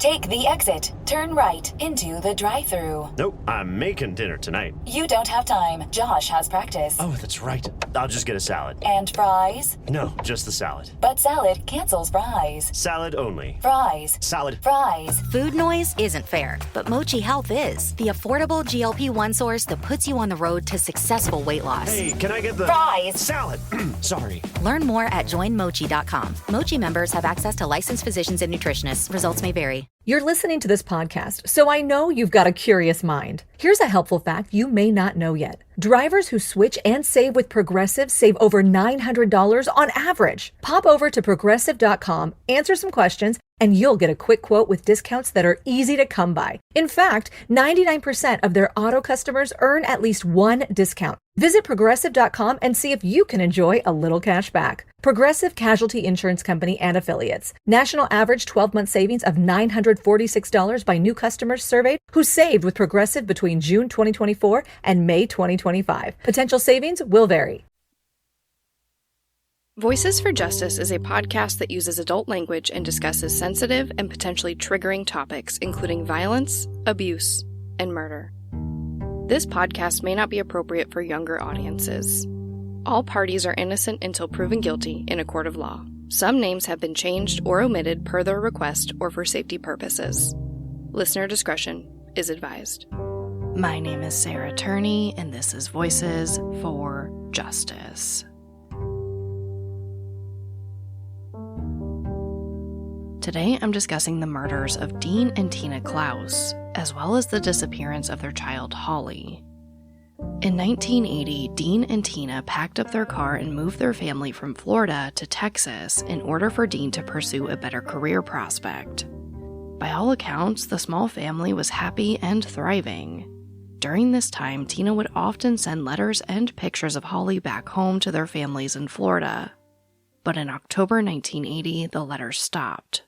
Take the exit. Turn right into the drive-thru. Nope, I'm making dinner tonight. You don't have time. Josh has practice. Oh, that's right. I'll just get a salad. And fries? No, just the salad. But salad cancels fries. Salad only. Fries. Salad. Fries. Food noise isn't fair, but Mochi Health is. The affordable GLP-1 source that puts you on the road to successful weight loss. Hey, can I get the... Fries. Salad. Sorry. Learn more at joinmochi.com. Mochi members have access to licensed physicians and nutritionists. Results may vary. You're listening to this podcast, so I know you've got a curious mind. Here's a helpful fact you may not know yet. Drivers who switch and save with Progressive save over $900 on average. Pop over to Progressive.com, answer some questions, and you'll get a quick quote with discounts that are easy to come by. In fact, 99% of their auto customers earn at least one discount. Visit Progressive.com and see if you can enjoy a little cash back. Progressive Casualty Insurance Company and Affiliates. National average 12-month savings of $946 by new customers surveyed who saved with Progressive between June 2024 and May 2025. Potential savings will vary. Voices for Justice is a podcast that uses adult language and discusses sensitive and potentially triggering topics, including violence, abuse, and murder. This podcast may not be appropriate for younger audiences. All parties are innocent until proven guilty in a court of law. Some names have been changed or omitted per their request or for safety purposes. Listener discretion is advised. My name is Sarah Turney, and this is Voices for Justice. Today, I'm discussing the murders of Dean and Tina Clouse, as well as the disappearance of their child, Holly. In 1980, Dean and Tina packed up their car and moved their family from Florida to Texas in order for Dean to pursue a better career prospect. By all accounts, the small family was happy and thriving. During this time, Tina would often send letters and pictures of Holly back home to their families in Florida. But in October 1980, the letters stopped.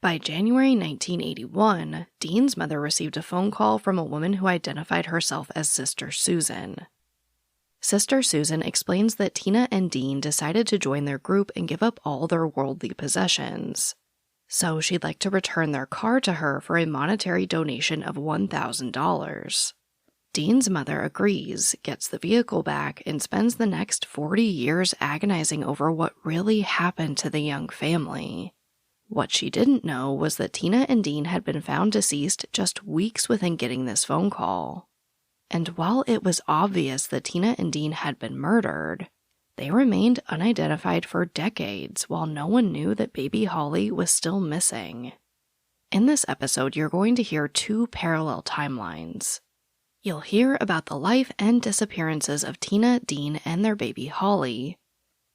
By January 1981, Dean's mother received a phone call from a woman who identified herself as Sister Susan. Sister Susan explains that Tina and Dean decided to join their group and give up all their worldly possessions. So she'd like to return their car to her for a monetary donation of $1,000. Dean's mother agrees, gets the vehicle back, and spends the next 40 years agonizing over what really happened to the young family. What she didn't know was that Tina and Dean had been found deceased just weeks within getting this phone call. And while it was obvious that Tina and Dean had been murdered, they remained unidentified for decades while no one knew that baby Holly was still missing. In this episode, you're going to hear two parallel timelines. You'll hear about the life and disappearances of Tina, Dean, and their baby Holly,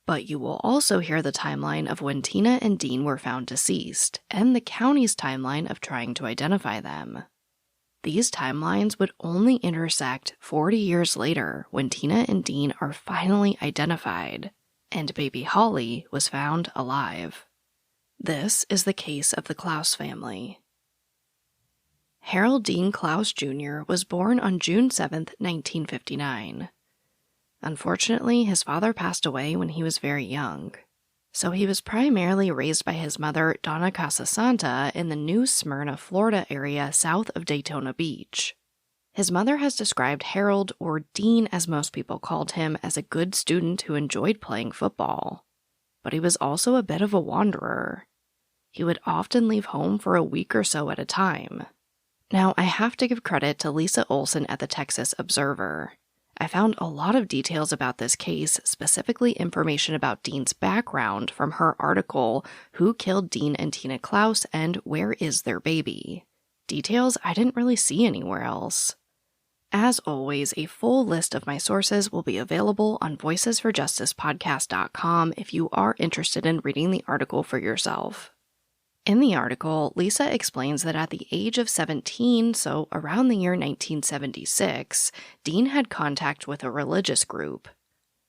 but you will also hear the timeline of when Tina and Dean were found deceased, and the county's timeline of trying to identify them. These timelines would only intersect 40 years later when Tina and Dean are finally identified, and baby Holly was found alive. This is the case of the Clouse family. Harold Dean Clouse Jr. was born on June 7, 1959. Unfortunately, his father passed away when he was very young, so he was primarily raised by his mother, Donna Casasanta, in the New Smyrna, Florida area south of Daytona Beach. His mother has described Harold, or Dean as most people called him, as a good student who enjoyed playing football. But he was also a bit of a wanderer. He would often leave home for a week or so at a time. Now, I have to give credit to Lisa Olson at the Texas Observer. I found a lot of details about this case, specifically information about Dean's background from her article, Who Killed Dean and Tina Clouse and Where Is Their Baby? Details I didn't really see anywhere else. As always, a full list of my sources will be available on voicesforjusticepodcast.com if you are interested in reading the article for yourself. In the article, Lisa explains that at the age of 17, so around the year 1976, Dean had contact with a religious group.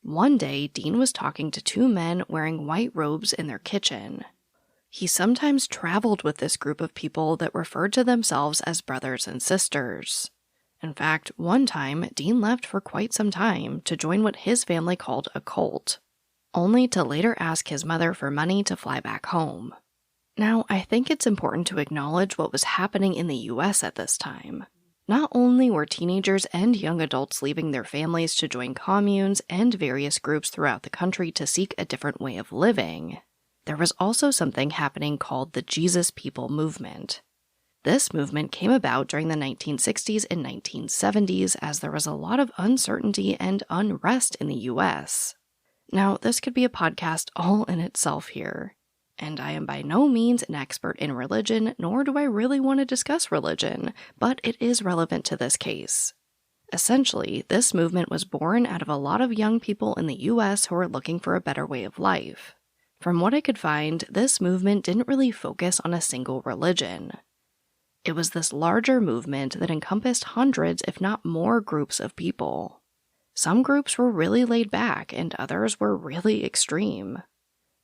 One day, Dean was talking to two men wearing white robes in their kitchen. He sometimes traveled with this group of people that referred to themselves as brothers and sisters. In fact, one time, Dean left for quite some time to join what his family called a cult, only to later ask his mother for money to fly back home. Now, I think it's important to acknowledge what was happening in the US at this time. Not only were teenagers and young adults leaving their families to join communes and various groups throughout the country to seek a different way of living, there was also something happening called the Jesus People movement. This movement came about during the 1960s and 1970s as there was a lot of uncertainty and unrest in the US. Now, this could be a podcast all in itself here, and I am by no means an expert in religion, nor do I really want to discuss religion, but it is relevant to this case. Essentially, this movement was born out of a lot of young people in the US who were looking for a better way of life. From what I could find, this movement didn't really focus on a single religion. It was this larger movement that encompassed hundreds, if not more, groups of people. Some groups were really laid back, and others were really extreme.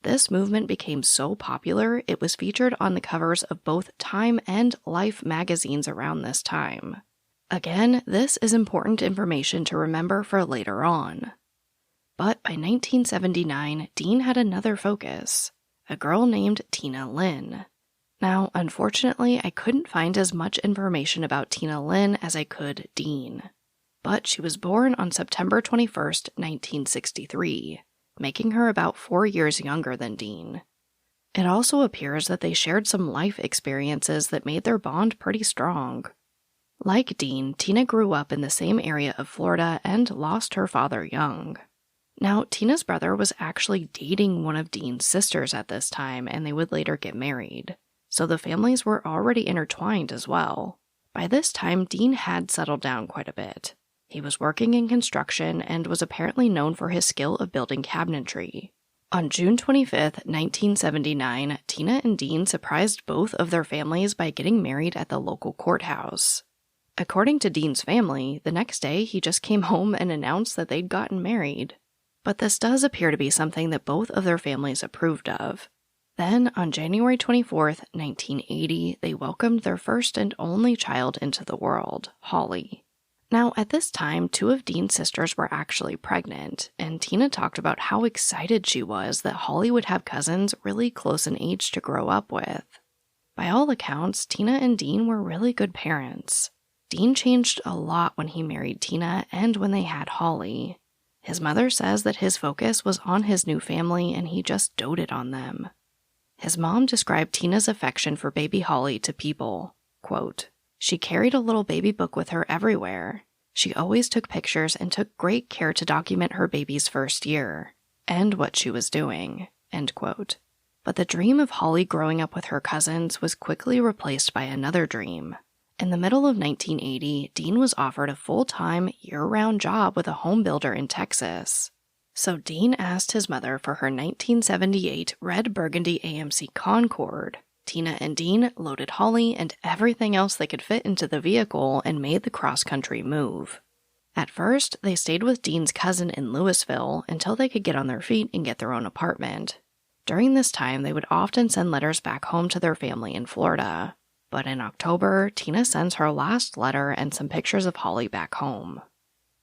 This movement became so popular, it was featured on the covers of both Time and Life magazines around this time. Again, this is important information to remember for later on. But by 1979, Dean had another focus, a girl named Tina Lynn. Now, unfortunately, I couldn't find as much information about Tina Lynn as I could Dean. But she was born on September 21st, 1963, making her about 4 years younger than Dean. It also appears that they shared some life experiences that made their bond pretty strong. Like Dean, Tina grew up in the same area of Florida and lost her father young. Now, Tina's brother was actually dating one of Dean's sisters at this time, and they would later get married. So the families were already intertwined as well. By this time, Dean had settled down quite a bit. He was working in construction and was apparently known for his skill of building cabinetry. On June 25th, 1979, Tina and Dean surprised both of their families by getting married at the local courthouse. According to Dean's family, the next day he just came home and announced that they'd gotten married. But this does appear to be something that both of their families approved of. Then, on January 24th, 1980, they welcomed their first and only child into the world, Holly. Now, at this time, 2 of Dean's sisters were actually pregnant, and Tina talked about how excited she was that Holly would have cousins really close in age to grow up with. By all accounts, Tina and Dean were really good parents. Dean changed a lot when he married Tina and when they had Holly. His mother says that his focus was on his new family and he just doted on them. His mom described Tina's affection for baby Holly to People. Quote, "She carried a little baby book with her everywhere. She always took pictures and took great care to document her baby's first year and what she was doing." End quote. But the dream of Holly growing up with her cousins was quickly replaced by another dream. In the middle of 1980, Dean was offered a full-time, year-round job with a home builder in Texas. So Dean asked his mother for her 1978 red burgundy AMC Concorde. Tina and Dean loaded Holly and everything else they could fit into the vehicle and made the cross-country move. At first, they stayed with Dean's cousin in Louisville until they could get on their feet and get their own apartment. During this time, they would often send letters back home to their family in Florida. But in October, Tina sends her last letter and some pictures of Holly back home.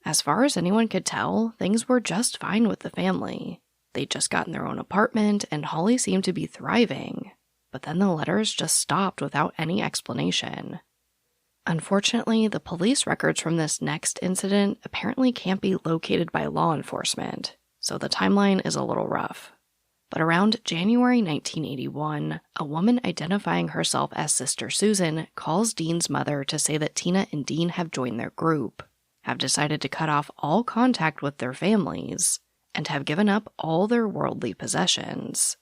As far as anyone could tell, things were just fine with the family. They'd just gotten their own apartment, and Holly seemed to be thriving. But then the letters just stopped without any explanation. Unfortunately, the police records from this next incident apparently can't be located by law enforcement, so the timeline is a little rough. But around January 1981, a woman identifying herself as Sister Susan calls Dean's mother to say that Tina and Dean have joined their group, have decided to cut off all contact with their families, and have given up all their worldly possessions.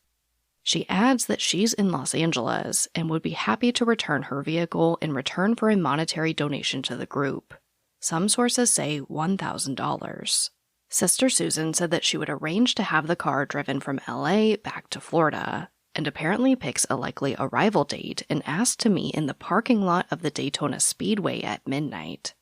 She adds that she's in Los Angeles and would be happy to return her vehicle in return for a monetary donation to the group. Some sources say $1,000. Sister Susan said that she would arrange to have the car driven from LA back to Florida, and apparently picks a likely arrival date and asks to meet in the parking lot of the Daytona Speedway at midnight.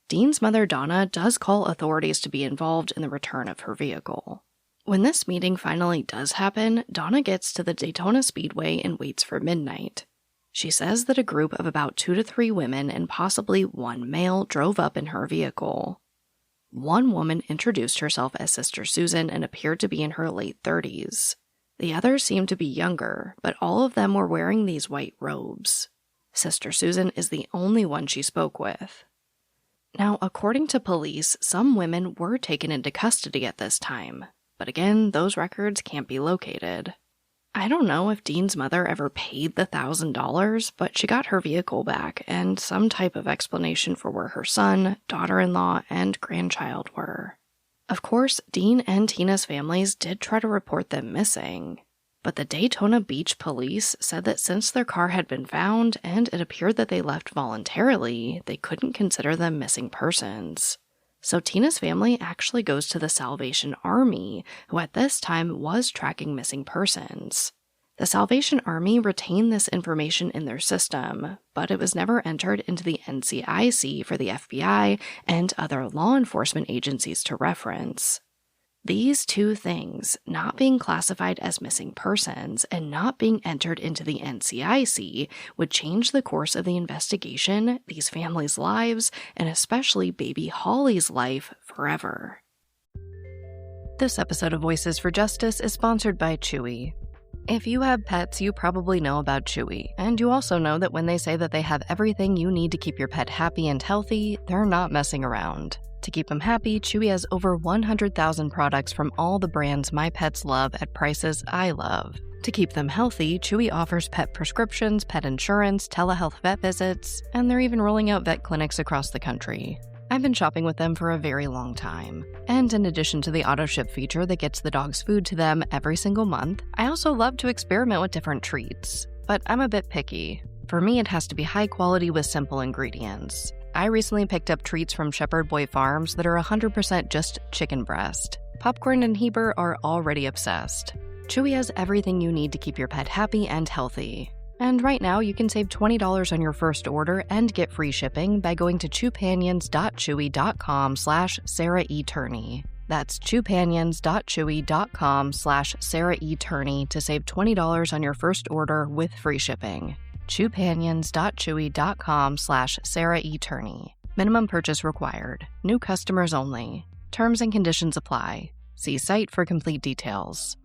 Dean's mother, Donna, does call authorities to be involved in the return of her vehicle. When this meeting finally does happen, Donna gets to the Daytona Speedway and waits for midnight. She says that a group of about 2 to 3 women and possibly 1 male drove up in her vehicle. One woman introduced herself as Sister Susan and appeared to be in her late 30s. The others seemed to be younger, but all of them were wearing these white robes. Sister Susan is the only one she spoke with. Now, according to police, some women were taken into custody at this time, but again, those records can't be located. I don't know if Dean's mother ever paid the $1,000, but she got her vehicle back and some type of explanation for where her son, daughter-in-law, and grandchild were. Of course, Dean and Tina's families did try to report them missing, but the Daytona Beach police said that since their car had been found and it appeared that they left voluntarily, they couldn't consider them missing persons. So Tina's family actually goes to the Salvation Army, who at this time was tracking missing persons. The Salvation Army retained this information in their system, but it was never entered into the NCIC for the FBI and other law enforcement agencies to reference. These two things, not being classified as missing persons and not being entered into the NCIC, would change the course of the investigation, these families' lives, and especially baby Holly's life forever. This episode of Voices for Justice is sponsored by Chewy. If you have pets, you probably know about Chewy, and you also know that when they say that they have everything you need to keep your pet happy and healthy, they're not messing around. To keep them happy, Chewy has over 100,000 products from all the brands my pets love at prices I love. To keep them healthy, Chewy offers pet prescriptions, pet insurance, telehealth vet visits, and they're even rolling out vet clinics across the country. I've been shopping with them for a very long time. And in addition to the auto-ship feature that gets the dog's food to them every single month, I also love to experiment with different treats. But I'm a bit picky. For me, it has to be high quality with simple ingredients. I recently picked up treats from Shepherd Boy Farms that are 100% just chicken breast. Popcorn and Heber are already obsessed. Chewy has everything you need to keep your pet happy and healthy. And right now, you can save $20 on your first order and get free shipping by going to chewpanions.chewy.com/Sarah E. Turney. That's chewpanions.chewy.com/Sarah E. Turney to save $20 on your first order with free shipping. chewpanions.chewy.com/Sarah E. Turney. Minimum purchase required. New customers only. Terms and conditions apply. See site for complete details.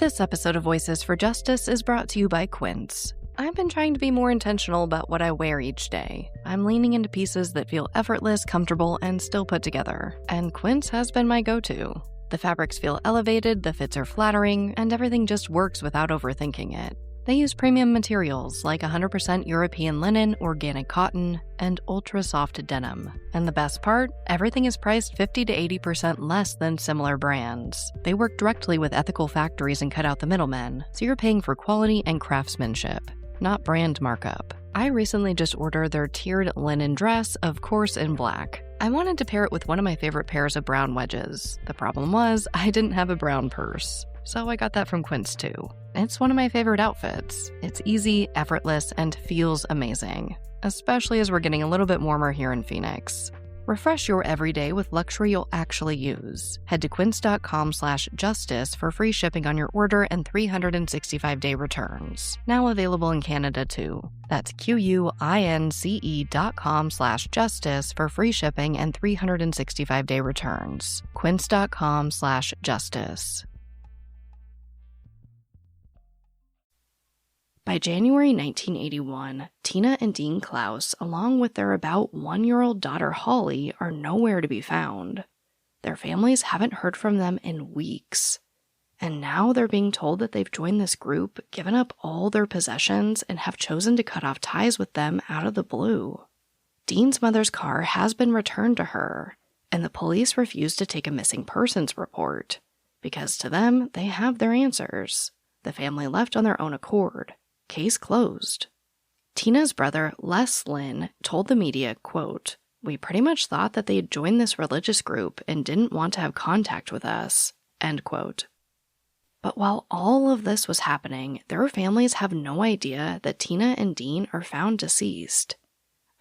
This episode of Voices for Justice is brought to you by Quince. I've been trying to be more intentional about what I wear each day. I'm leaning into pieces that feel effortless, comfortable, and still put together, and Quince has been my go-to. The fabrics feel elevated, the fits are flattering, and everything just works without overthinking it. They use premium materials like 100% European linen, organic cotton, and ultra-soft denim. And the best part? Everything is priced 50 to 80% less than similar brands. They work directly with ethical factories and cut out the middlemen, so you're paying for quality and craftsmanship, not brand markup. I recently just ordered their tiered linen dress, of course in black. I wanted to pair it with one of my favorite pairs of brown wedges. The problem was, I didn't have a brown purse. So I got that from Quince too. It's one of my favorite outfits. It's easy, effortless, and feels amazing, especially as we're getting a little bit warmer here in Phoenix. Refresh your everyday with luxury you'll actually use. Head to quince.com/justice for free shipping on your order and 365-day returns. Now available in Canada too. That's QUINCE.com/justice for free shipping and 365-day returns. Quince.com/justice. By January 1981, Tina and Dean Clouse, along with their about 1-year-old daughter Holly, are nowhere to be found. Their families haven't heard from them in weeks. And now they're being told that they've joined this group, given up all their possessions, and have chosen to cut off ties with them out of the blue. Dean's mother's car has been returned to her, and the police refuse to take a missing persons report, because to them, they have their answers. The family left on their own accord. Case closed. Tina's brother, Les Lynn, told the media, quote, "We pretty much thought that they had joined this religious group and didn't want to have contact with us," end quote. But while all of this was happening, their families have no idea that Tina and Dean are found deceased.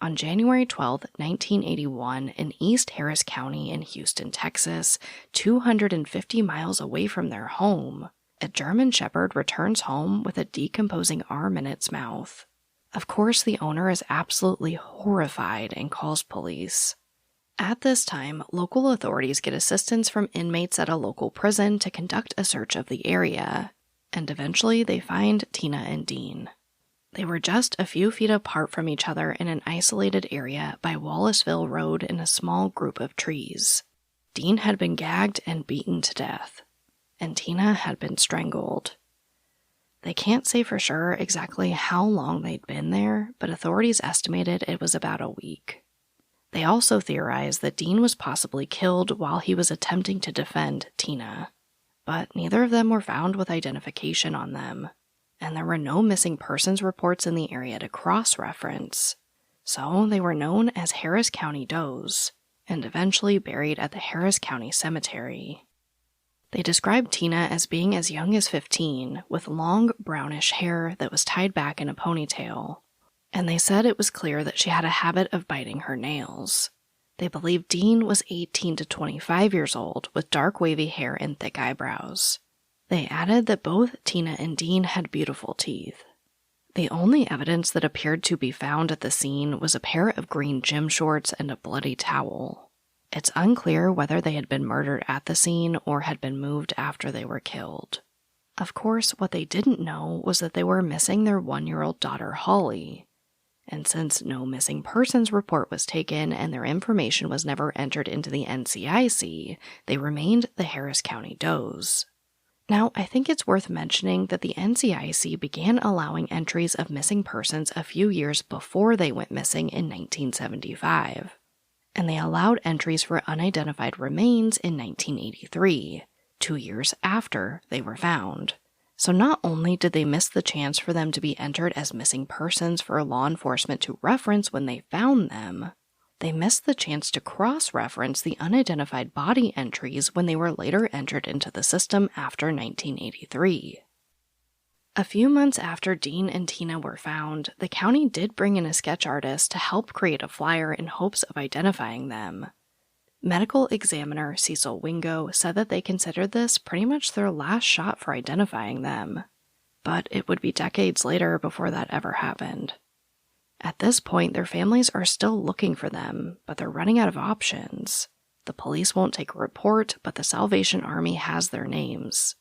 On January 12, 1981, in East Harris County in Houston, Texas, 250 miles away from their home, a German Shepherd returns home with a decomposing arm in its mouth. Of course, the owner is absolutely horrified and calls police. At this time, local authorities get assistance from inmates at a local prison to conduct a search of the area, and eventually they find Tina and Dean. They were just a few feet apart from each other in an isolated area by Wallaceville Road in a small group of trees. Dean had been gagged and beaten to death, and Tina had been strangled. They can't say for sure exactly how long they'd been there, but authorities estimated it was about a week. They also theorized that Dean was possibly killed while he was attempting to defend Tina, but neither of them were found with identification on them, and there were no missing persons reports in the area to cross-reference, so they were known as Harris County Does, and eventually buried at the Harris County Cemetery. They described Tina as being as young as 15, with long brownish hair that was tied back in a ponytail, and they said it was clear that she had a habit of biting her nails. They believed Dean was 18 to 25 years old, with dark wavy hair and thick eyebrows. They added that both Tina and Dean had beautiful teeth. The only evidence that appeared to be found at the scene was a pair of green gym shorts and a bloody towel. It's unclear whether they had been murdered at the scene or had been moved after they were killed. Of course, what they didn't know was that they were missing their 1-year-old daughter, Holly. And since no missing persons report was taken and their information was never entered into the NCIC, they remained the Harris County Does. Now, I think it's worth mentioning that the NCIC began allowing entries of missing persons a few years before they went missing in 1975. And they allowed entries for unidentified remains in 1983, 2 years after they were found. So not only did they miss the chance for them to be entered as missing persons for law enforcement to reference when they found them, they missed the chance to cross-reference the unidentified body entries when they were later entered into the system after 1983. A few months after Dean and Tina were found, the county did bring in a sketch artist to help create a flyer in hopes of identifying them. Medical examiner Cecil Wingo said that they considered this pretty much their last shot for identifying them, but it would be decades later before that ever happened. At this point, their families are still looking for them, but they're running out of options. The police won't take a report, but the Salvation Army has their names.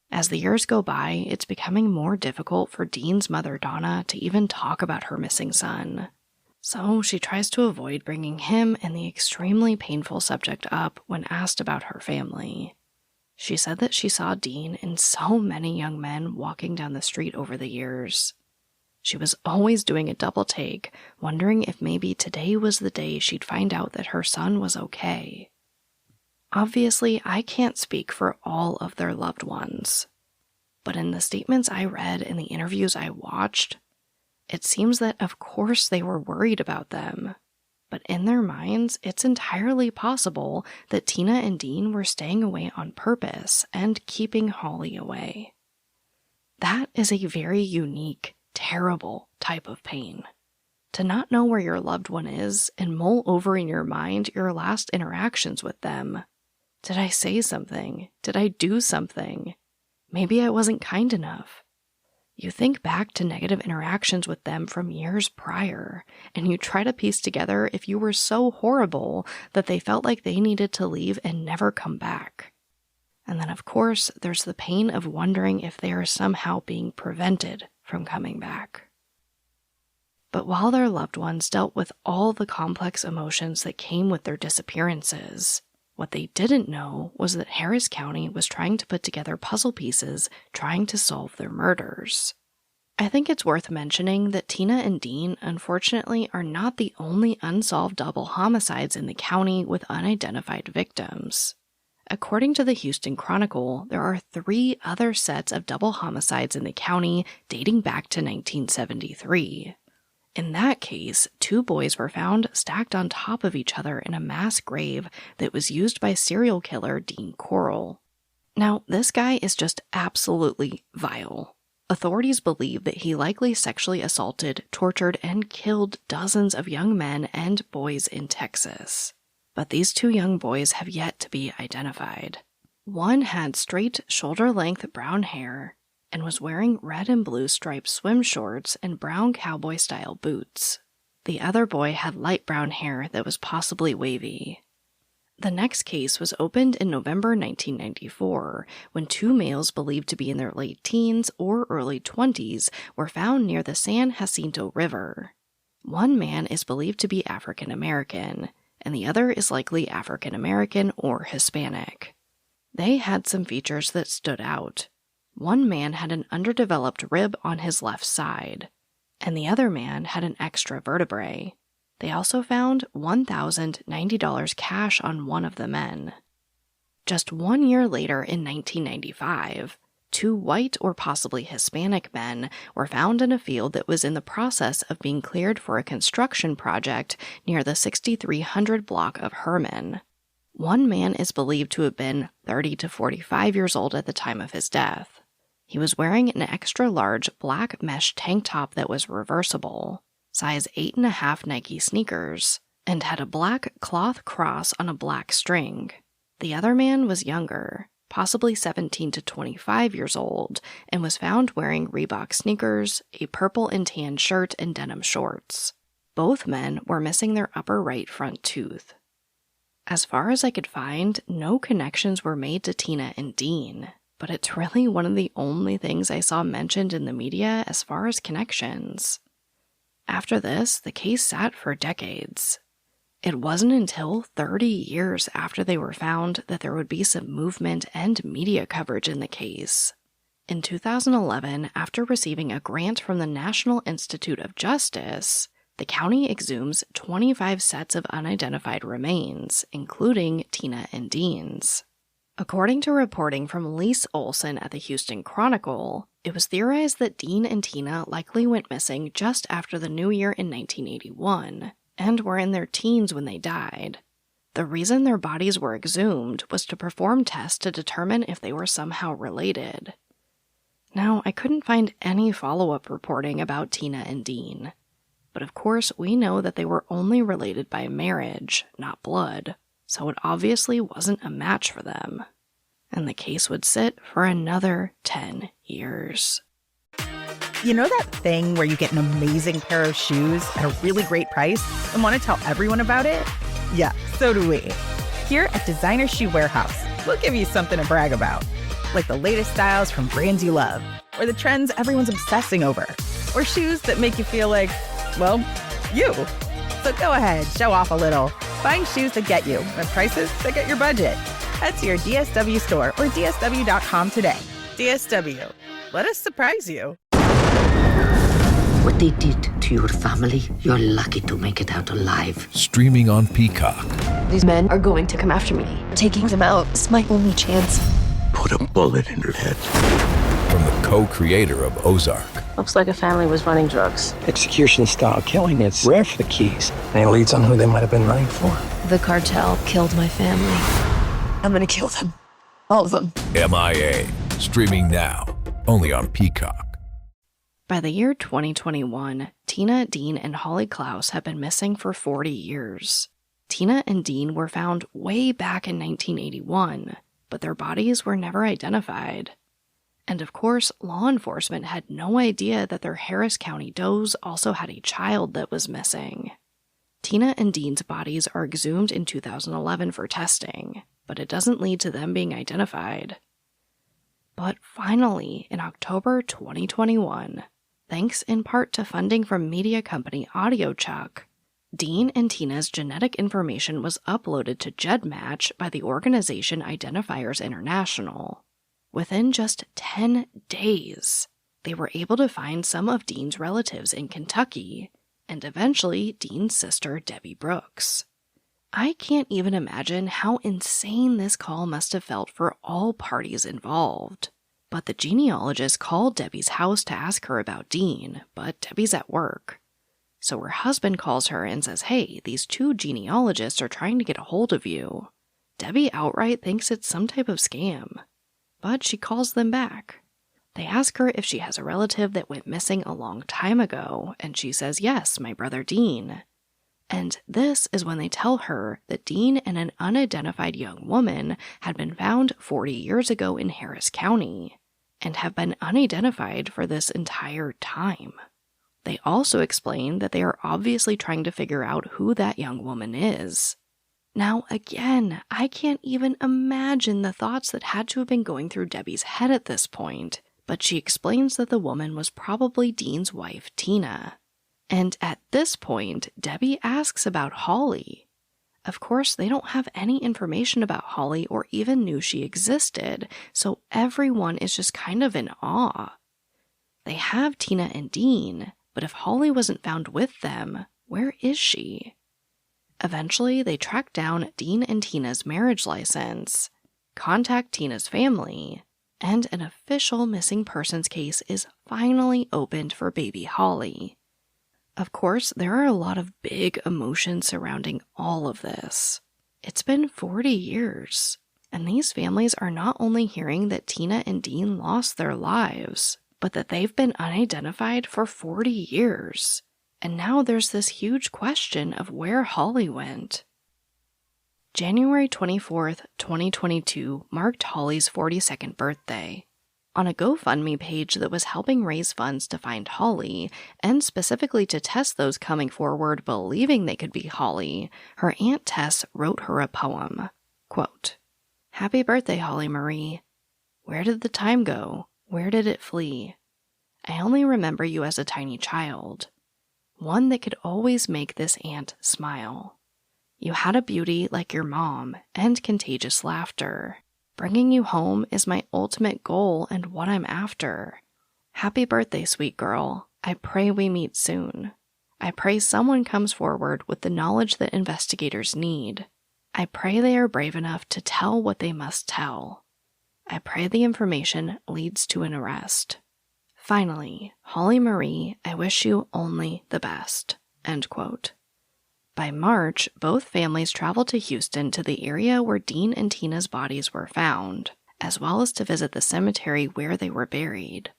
As the years go by, it's becoming more difficult for Dean's mother, Donna, to even talk about her missing son. So she tries to avoid bringing him and the extremely painful subject up when asked about her family. She said that she saw Dean and so many young men walking down the street over the years. She was always doing a double take, wondering if maybe today was the day she'd find out that her son was okay. Obviously, I can't speak for all of their loved ones, but in the statements I read and the interviews I watched, it seems that of course they were worried about them, but in their minds, it's entirely possible that Tina and Dean were staying away on purpose and keeping Holly away. That is a very unique, terrible type of pain. To not know where your loved one is and mull over in your mind your last interactions with them. Did I say something? Did I do something? Maybe I wasn't kind enough. You think back to negative interactions with them from years prior, and you try to piece together if you were so horrible that they felt like they needed to leave and never come back. And then, of course, there's the pain of wondering if they are somehow being prevented from coming back. But while their loved ones dealt with all the complex emotions that came with their disappearances, what they didn't know was that Harris County was trying to put together puzzle pieces trying to solve their murders. I think it's worth mentioning that Tina and Dean, unfortunately, are not the only unsolved double homicides in the county with unidentified victims. According to the Houston Chronicle, there are 3 other sets of double homicides in the county dating back to 1973. In that case, 2 boys were found stacked on top of each other in a mass grave that was used by serial killer Dean Corll. Now, this guy is just absolutely vile. Authorities believe that he likely sexually assaulted, tortured, and killed dozens of young men and boys in Texas. But these 2 young boys have yet to be identified. One had straight, shoulder-length brown hair and was wearing red and blue striped swim shorts and brown cowboy-style boots. The other boy had light brown hair that was possibly wavy. The next case was opened in November 1994 when 2 males believed to be in their late teens or early 20s were found near the San Jacinto River. One man is believed to be African American, and the other is likely African American or Hispanic. They had some features that stood out. One man had an underdeveloped rib on his left side, and the other man had an extra vertebrae. They also found $1,090 cash on one of the men. Just 1 year later in 1995, 2 white or possibly Hispanic men were found in a field that was in the process of being cleared for a construction project near the 6300 block of Herman. One man is believed to have been 30 to 45 years old at the time of his death. He was wearing an extra-large black mesh tank top that was reversible, size 8.5 Nike sneakers, and had a black cloth cross on a black string. The other man was younger, possibly 17 to 25 years old, and was found wearing Reebok sneakers, a purple and tan shirt, and denim shorts. Both men were missing their upper right front tooth. As far as I could find, no connections were made to Tina and Dean, but it's really one of the only things I saw mentioned in the media as far as connections. After this, the case sat for decades. It wasn't until 30 years after they were found that there would be some movement and media coverage in the case. In 2011, after receiving a grant from the National Institute of Justice, the county exhumes 25 sets of unidentified remains, including Tina and Dean's. According to reporting from Lise Olson at the Houston Chronicle, it was theorized that Dean and Tina likely went missing just after the new year in 1981, and were in their teens when they died. The reason their bodies were exhumed was to perform tests to determine if they were somehow related. Now, I couldn't find any follow-up reporting about Tina and Dean, but of course we know that they were only related by marriage, not blood, so it obviously wasn't a match for them. And the case would sit for another 10 years. You know that thing where you get an amazing pair of shoes at a really great price and want to tell everyone about it? Yeah, so do we. Here at Designer Shoe Warehouse, we'll give you something to brag about, like the latest styles from brands you love, or the trends everyone's obsessing over, or shoes that make you feel like, well, you. So go ahead, show off a little. Find shoes that get you at prices that get your budget. Head to your DSW store or DSW.com today. DSW, let us surprise you. What they did to your family, you're lucky to make it out alive. Streaming on Peacock. These men are going to come after me. Taking them out is my only chance. Put a bullet in her head. From the co-creator of Ozark. Looks like a family was running drugs. Execution-style killing, it's rare for the keys. And it leads on who they might have been running for. The cartel killed my family. I'm gonna kill them. All of them. MIA. Streaming now. Only on Peacock. By the year 2021, Tina, Dean, and Holly Clouse have been missing for 40 years. Tina and Dean were found way back in 1981, but their bodies were never identified. And of course, law enforcement had no idea that their Harris County does also had a child that was missing. Tina and Dean's bodies are exhumed in 2011 for testing, but it doesn't lead to them being identified. But finally, in October 2021, thanks in part to funding from media company AudioChuck, Dean and Tina's genetic information was uploaded to GEDmatch by the organization Identifiers International. Within just 10 days, they were able to find some of Dean's relatives in Kentucky, and eventually Dean's sister Debbie Brooks. I can't even imagine how insane this call must have felt for all parties involved. But the genealogist called Debbie's house to ask her about Dean, but Debbie's at work. So her husband calls her and says, "Hey, these 2 genealogists are trying to get a hold of you." Debbie outright thinks it's some type of scam, but she calls them back. They ask her if she has a relative that went missing a long time ago, and she says, "Yes, my brother Dean." And this is when they tell her that Dean and an unidentified young woman had been found 40 years ago in Harris County, and have been unidentified for this entire time. They also explain that they are obviously trying to figure out who that young woman is. Now, again, I can't even imagine the thoughts that had to have been going through Debbie's head at this point, but she explains that the woman was probably Dean's wife, Tina. And at this point, Debbie asks about Holly. Of course, they don't have any information about Holly or even knew she existed, so everyone is just kind of in awe. They have Tina and Dean, but if Holly wasn't found with them, where is she? Eventually, they track down Dean and Tina's marriage license, contact Tina's family, and an official missing persons case is finally opened for baby Holly. Of course, there are a lot of big emotions surrounding all of this. It's been 40 years, and these families are not only hearing that Tina and Dean lost their lives, but that they've been unidentified for 40 years. And now there's this huge question of where Holly went. January 24th, 2022 marked Holly's 42nd birthday. On a GoFundMe page that was helping raise funds to find Holly, and specifically to test those coming forward believing they could be Holly, her Aunt Tess wrote her a poem. Quote, "Happy birthday, Holly Marie. Where did the time go? Where did it flee? I only remember you as a tiny child. One that could always make this aunt smile. You had a beauty like your mom and contagious laughter. Bringing you home is my ultimate goal and what I'm after. Happy birthday, sweet girl. I pray we meet soon. I pray someone comes forward with the knowledge that investigators need. I pray they are brave enough to tell what they must tell. I pray the information leads to an arrest. Finally, Holly Marie, I wish you only the best." End quote. By March, both families traveled to Houston to the area where Dean and Tina's bodies were found, as well as to visit the cemetery where they were buried.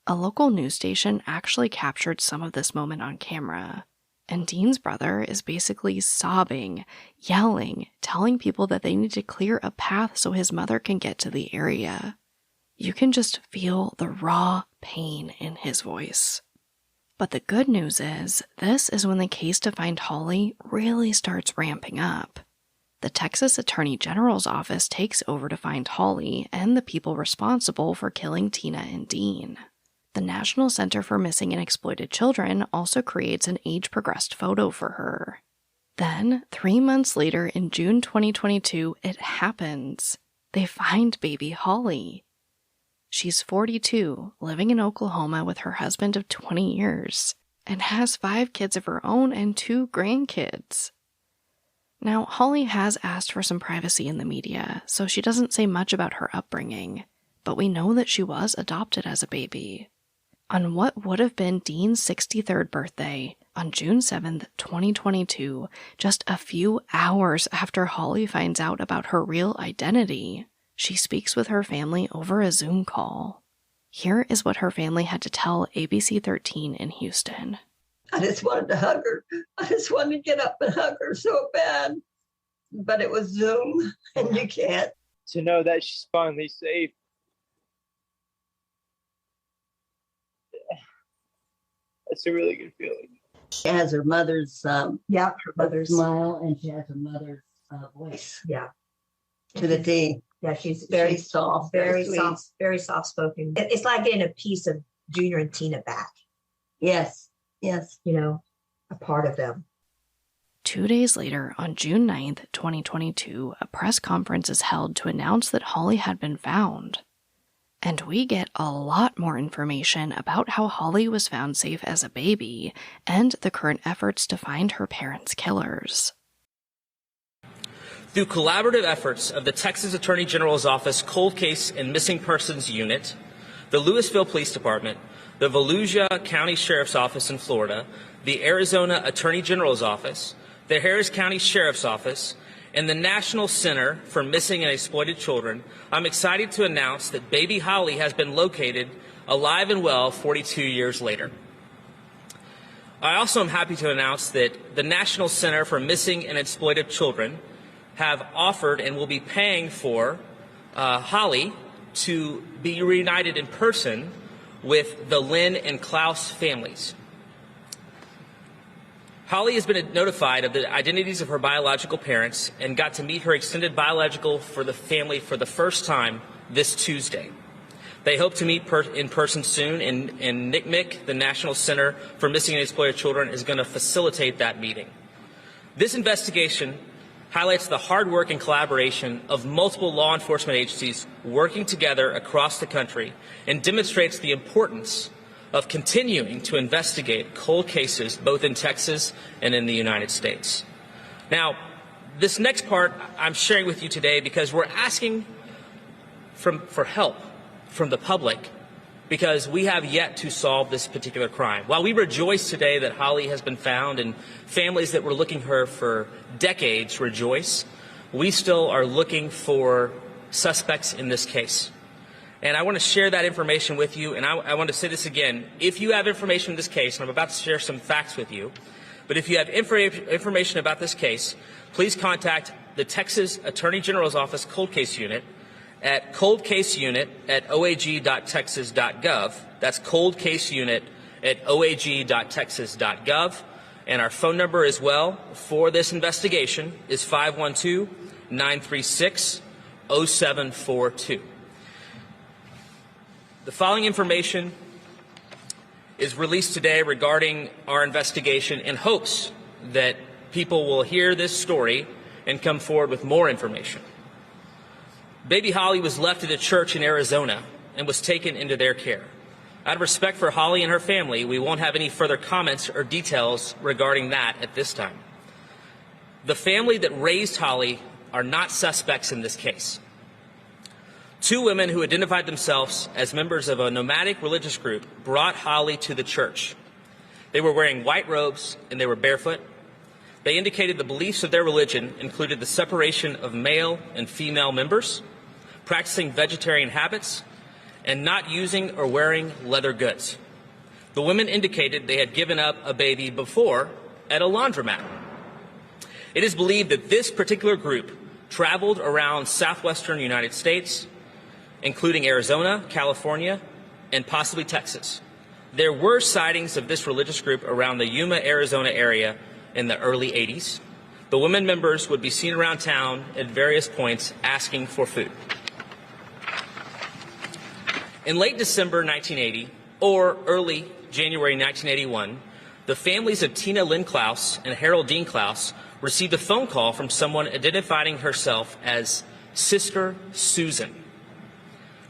A local news station actually captured some of this moment on camera, and Dean's brother is basically sobbing, yelling, telling people that they need to clear a path so his mother can get to the area. You can just feel the raw pain in his voice. But the good news is, this is when the case to find Holly really starts ramping up. The Texas Attorney General's office takes over to find Holly and the people responsible for killing Tina and Dean. The National Center for Missing and Exploited Children also creates an age-progressed photo for her. Then, 3 months later in June 2022, it happens. They find baby Holly. She's 42, living in Oklahoma with her husband of 20 years, and has 5 kids of her own and 2 grandkids. Now, Holly has asked for some privacy in the media, so she doesn't say much about her upbringing, but we know that she was adopted as a baby. On what would have been Dean's 63rd birthday, on June 7th, 2022, just a few hours after Holly finds out about her real identity, she speaks with her family over a Zoom call. Here is what her family had to tell ABC 13 in Houston. I just wanted to hug her. I just wanted to get up and hug her so bad. But it was Zoom, and you can't. To know that she's finally safe. That's a really good feeling. She has her mother's her mother's smile, and she has her mother's voice. Yeah. To the T. Yeah, she's very soft, very sweet. soft, very soft spoken. It's like getting a piece of Junior and Tina back. Yes, yes. You know, a part of them. 2 days later, on June 9th, 2022, a press conference is held to announce that Holly had been found. And we get a lot more information about how Holly was found safe as a baby and the current efforts to find her parents' killers. Through collaborative efforts of the Texas Attorney General's Office Cold Case and Missing Persons Unit, the Louisville Police Department, the Volusia County Sheriff's Office in Florida, the Arizona Attorney General's Office, the Harris County Sheriff's Office, and the National Center for Missing and Exploited Children, I'm excited to announce that baby Holly has been located alive and well 42 years later. I also am happy to announce that the National Center for Missing and Exploited Children have offered and will be paying for Holly to be reunited in person with the Lynn and Clouse families. Holly has been notified of the identities of her biological parents and got to meet her extended biological for the family for the first time this Tuesday. They hope to meet in person soon, and NCMEC, the National Center for Missing and Exploited Children, is going to facilitate that meeting. This investigation highlights the hard work and collaboration of multiple law enforcement agencies working together across the country and demonstrates the importance of continuing to investigate cold cases both in Texas and in the United States. Now, this next part I'm sharing with you today because we're asking for help from the public because we have yet to solve this particular crime. While we rejoice today that Holly has been found and families that were looking for her for decades rejoice, we still are looking for suspects in this case. And I want to share that information with you, and I want to say this again. If you have information in this case, and I'm about to share some facts with you, but if you have information about this case, please contact the Texas Attorney General's Office Cold Case Unit at coldcaseunit@oag.texas.gov. That's coldcaseunit@oag.texas.gov. And our phone number as well for this investigation is 512-936-0742. The following information is released today regarding our investigation in hopes that people will hear this story and come forward with more information. Baby Holly was left at a church in Arizona and was taken into their care. Out of respect for Holly and her family, we won't have any further comments or details regarding that at this time. The family that raised Holly are not suspects in this case. Two women who identified themselves as members of a nomadic religious group brought Holly to the church. They were wearing white robes and they were barefoot. They indicated the beliefs of their religion included the separation of male and female members, practicing vegetarian habits, and not using or wearing leather goods. The women indicated they had given up a baby before at a laundromat. It is believed that this particular group traveled around southwestern United States, including Arizona, California, and possibly Texas. There were sightings of this religious group around the Yuma, Arizona area in the early 80s. The women members would be seen around town at various points asking for food. In late December 1980 or early January 1981, the families of Tina Lynn Clouse and Harold Dean Clouse received a phone call from someone identifying herself as Sister Susan,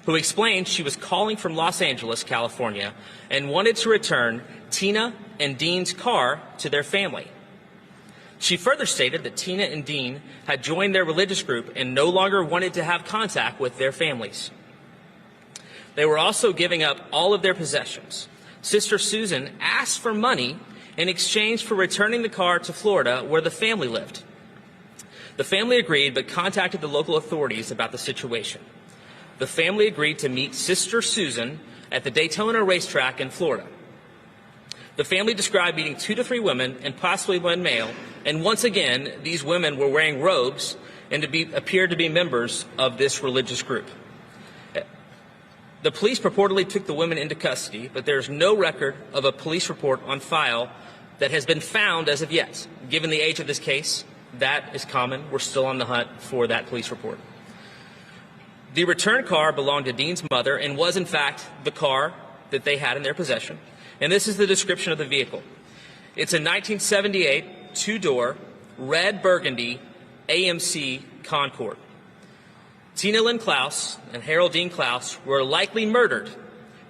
who explained she was calling from Los Angeles, California, and wanted to return Tina and Dean's car to their family. She further stated that Tina and Dean had joined their religious group and no longer wanted to have contact with their families. They were also giving up all of their possessions. Sister Susan asked for money in exchange for returning the car to Florida, where the family lived. The family agreed, but contacted the local authorities about the situation. The family agreed to meet Sister Susan at the Daytona racetrack in Florida. The family described meeting 2 to 3 women and possibly one male, and once again, these women were wearing robes and appeared to be members of this religious group. The police purportedly took the women into custody, but there is no record of a police report on file that has been found as of yet. Given the age of this case, that is common. We're still on the hunt for that police report. The return car belonged to Dean's mother and was, in fact, the car that they had in their possession. And this is the description of the vehicle. It's a 1978 two-door red burgundy AMC Concorde. Tina Lynn Clouse and Harold Dean Clouse were likely murdered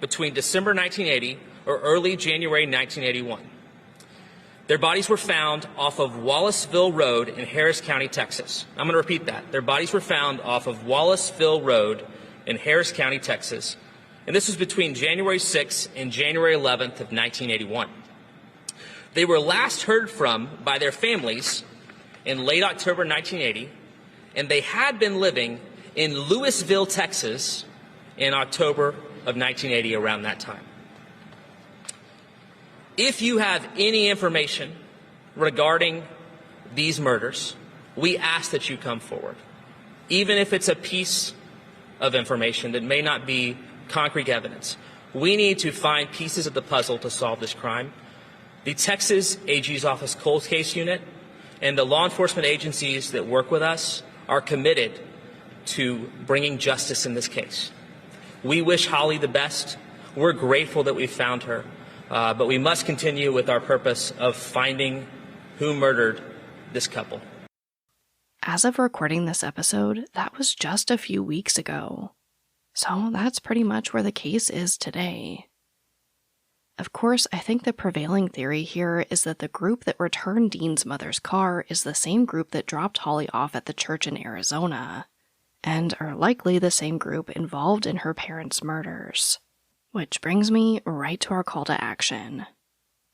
between December 1980 or early January 1981. Their bodies were found off of Wallaceville Road in Harris County, Texas. I'm going to repeat that. Their bodies were found off of Wallaceville Road in Harris County, Texas. And this was between January 6th and January 11th of 1981. They were last heard from by their families in late October 1980, and they had been living in Lewisville, Texas in October of 1980, around that time. If you have any information regarding these murders, we ask that you come forward. Even if it's a piece of information that may not be concrete evidence. We need to find pieces of the puzzle to solve this crime. The Texas AG's Office Cold Case Unit and the law enforcement agencies that work with us are committed to bringing justice in this case. We wish Holly the best. We're grateful that we found her, but we must continue with our purpose of finding who murdered this couple. As of recording this episode, that was just a few weeks ago. So that's pretty much where the case is today. Of course, I think the prevailing theory here is that the group that returned Dean's mother's car is the same group that dropped Holly off at the church in Arizona, and are likely the same group involved in her parents' murders. Which brings me right to our call to action.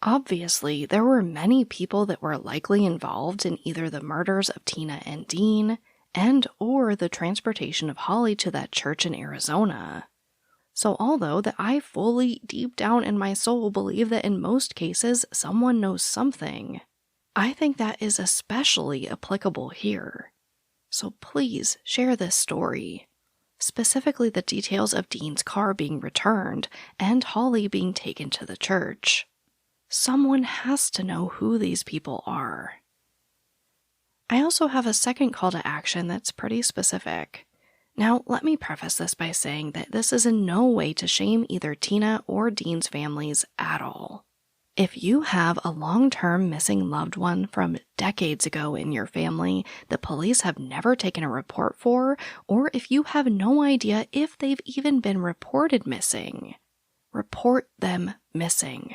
Obviously, there were many people that were likely involved in either the murders of Tina and Dean, and/or the transportation of Holly to that church in Arizona. So although that I fully, deep down in my soul, believe that in most cases someone knows something, I think that is especially applicable here. So please share this story. Specifically the details of Dean's car being returned and Holly being taken to the church. Someone has to know who these people are. I also have a second call to action that's pretty specific. Now, let me preface this by saying that this is in no way to shame either Tina or Dean's families at all. If you have a long-term missing loved one from decades ago in your family that police have never taken a report for, or if you have no idea if they've even been reported missing, report them missing.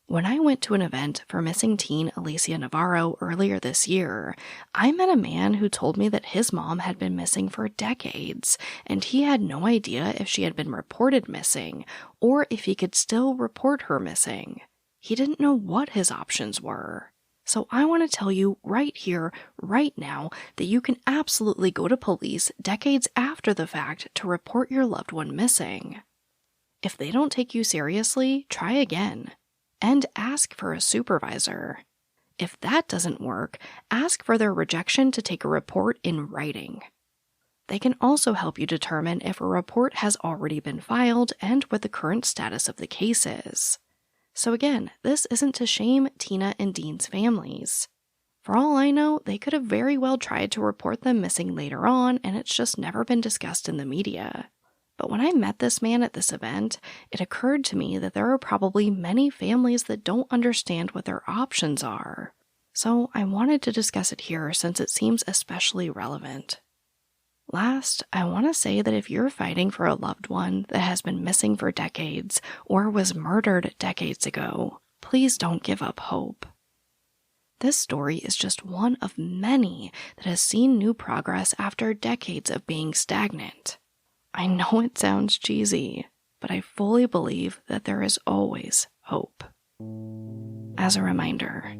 When I went to an event for missing teen Alicia Navarro earlier this year, I met a man who told me that his mom had been missing for decades, and he had no idea if she had been reported missing, or if he could still report her missing. He didn't know what his options were. So I want to tell you right here, right now, that you can absolutely go to police decades after the fact to report your loved one missing. If they don't take you seriously, try again. And ask for a supervisor. If that doesn't work, ask for their rejection to take a report in writing. They can also help you determine if a report has already been filed and what the current status of the case is. So again, this isn't to shame Tina and Dean's families. For all I know, they could have very well tried to report them missing later on, and it's just never been discussed in the media. But when I met this man at this event, it occurred to me that there are probably many families that don't understand what their options are. So I wanted to discuss it here since it seems especially relevant. Last, I want to say that if you're fighting for a loved one that has been missing for decades or was murdered decades ago, please don't give up hope. This story is just one of many that has seen new progress after decades of being stagnant. I know it sounds cheesy, but I fully believe that there is always hope. As a reminder,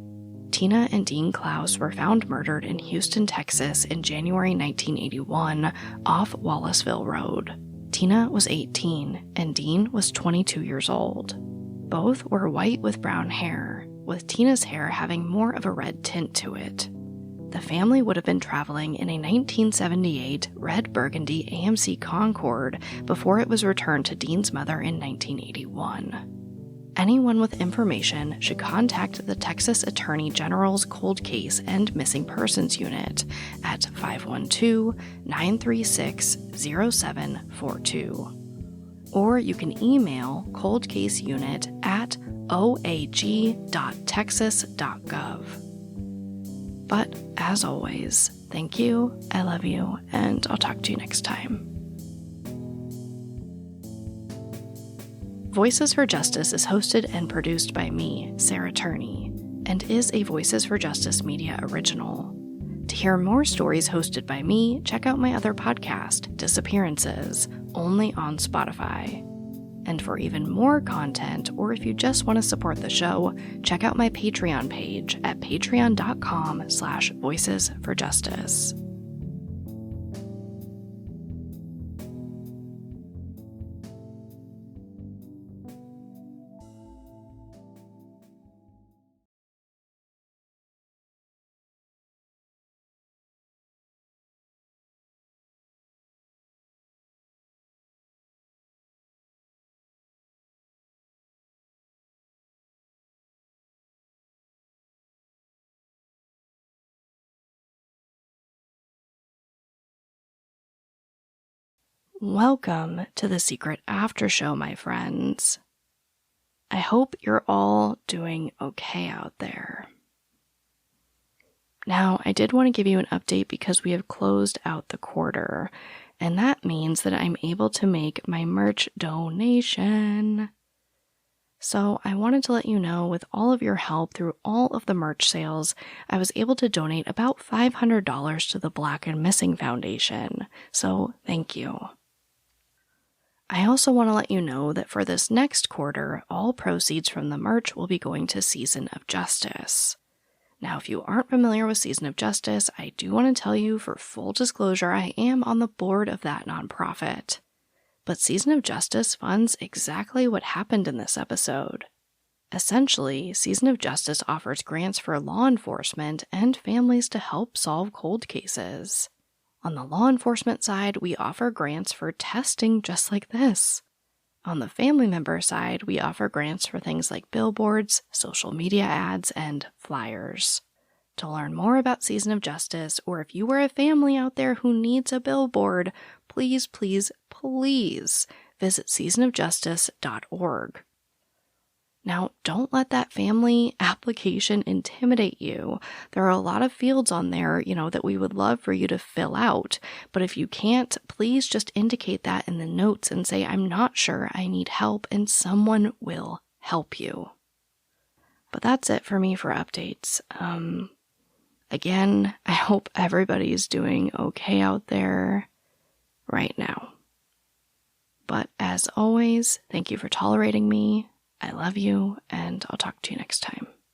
Tina and Dean Clouse were found murdered in Houston, Texas in January 1981 off Wallaceville Road. Tina was 18 and Dean was 22 years old. Both were white with brown hair, with Tina's hair having more of a red tint to it. The family would have been traveling in a 1978 red burgundy AMC Concorde before it was returned to Dean's mother in 1981. Anyone with information should contact the Texas Attorney General's Cold Case and Missing Persons Unit at 512-936-0742. Or you can email coldcaseunit@oag.texas.gov. But, as always, thank you, I love you, and I'll talk to you next time. Voices for Justice is hosted and produced by me, Sarah Turney, and is a Voices for Justice Media original. To hear more stories hosted by me, check out my other podcast, Disappearances, only on Spotify. And for even more content, or if you just want to support the show, check out my Patreon page at patreon.com/voicesforjustice. Welcome to the Secret After Show, my friends. I hope you're all doing okay out there. Now, I did want to give you an update because we have closed out the quarter, and that means that I'm able to make my merch donation. So I wanted to let you know, with all of your help through all of the merch sales, I was able to donate about $500 to the Black and Missing Foundation. So thank you. I also want to let you know that for this next quarter, all proceeds from the merch will be going to Season of Justice. Now, if you aren't familiar with Season of Justice, I do want to tell you, for full disclosure, I am on the board of that nonprofit. But Season of Justice funds exactly what happened in this episode. Essentially, Season of Justice offers grants for law enforcement and families to help solve cold cases. On the law enforcement side, we offer grants for testing just like this. On the family member side, we offer grants for things like billboards, social media ads, and flyers. To learn more about Season of Justice, or if you are a family out there who needs a billboard, please, please, please visit seasonofjustice.org. Now, don't let that family application intimidate you. There are a lot of fields on there, that we would love for you to fill out. But if you can't, please just indicate that in the notes and say, I'm not sure, I need help, and someone will help you. But that's it for me for updates. Again, I hope everybody's doing okay out there right now. But as always, thank you for tolerating me. I love you, and I'll talk to you next time.